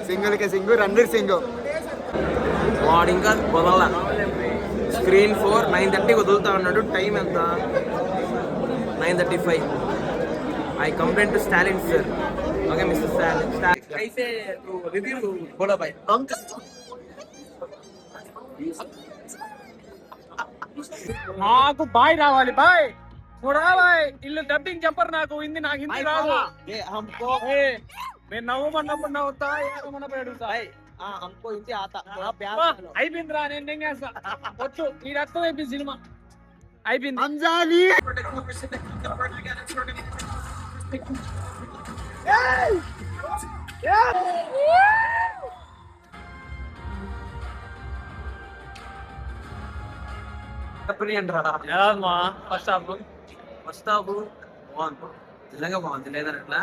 Single కి సింగు రణ్వీర్ సింగ్. వాడు ఇంకా వదల. స్క్రీన్ 4 9:30 వదులుతా ఉన్నాడు. టైం ఎంత? 9:35. I complaint to Stalin sir. Okay mister Stalin. అయితే రివ్యూ బోలో భాయ్. నాకు బాయ్ రావాలి బాయ్. బాయ్ ఇల్లు డబ్బింగ్ చెప్పరు నాకు. హిందీ నాకు హిందీ రాదు. నేను నవ్వమన్నప్పుడు నవ్వుతా, ఏమన్నప్పుడు అడుగుతా. हमको हिंदी आता. అయిపోయిందిరా, నేను ఎంగేస్తా. వచ్చు ఈ అర్థం అయిపోయింది సినిమా అయిపోయింది. ఫస్ట్ హాఫ్ బాగుంది, నిజంగా బాగుంది. లేదని అట్లా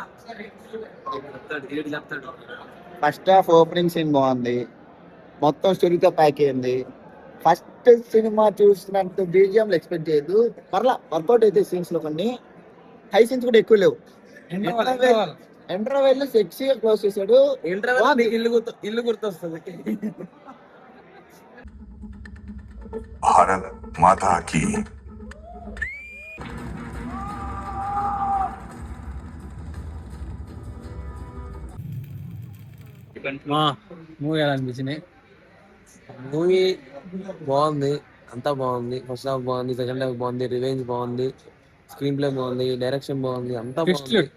చెప్తాడు. ఫస్ట్ హాఫ్ ఓపెనింగ్ సీన్ బాగుంది, మొత్తం స్టోరీతో ప్యాక్ అయింది. ఫస్ట్ సినిమా చూసినట్టు బీజిఎంలు ఎక్స్పెక్ట్ చేయదు. పర్లా వర్కౌట్ అయితే సీన్స్ లో కొన్ని హై సీన్స్ కూడా ఎక్కువ లేవు. ఇంటర్వెల్ సెక్సీగా క్లోజ్ చేశాడు. ఇల్లు గుర్తొస్తుంది. భారత్ మాతా కీ. మూవీ ఎలా అనిపించింది? మూవీ బాగుంది, అంతా బాగుంది. ఫస్ట్ హాఫ్ బాగుంది, సెకండ్ హాఫ్ బాగుంది, రివెంజ్ బాగుంది, స్క్రీన్ ప్లే బాగుంది, డైరెక్షన్ బాగుంది, అంతా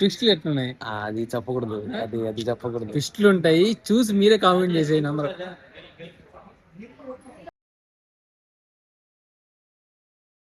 ట్విస్ట్లు ఎట్లున్నాయి? అది చెప్పకూడదు, అది చెప్పకూడదు. ట్విస్ట్లు ఉంటాయి, చూసి మీరే కామెంట్ చేసేయండి అందరూ.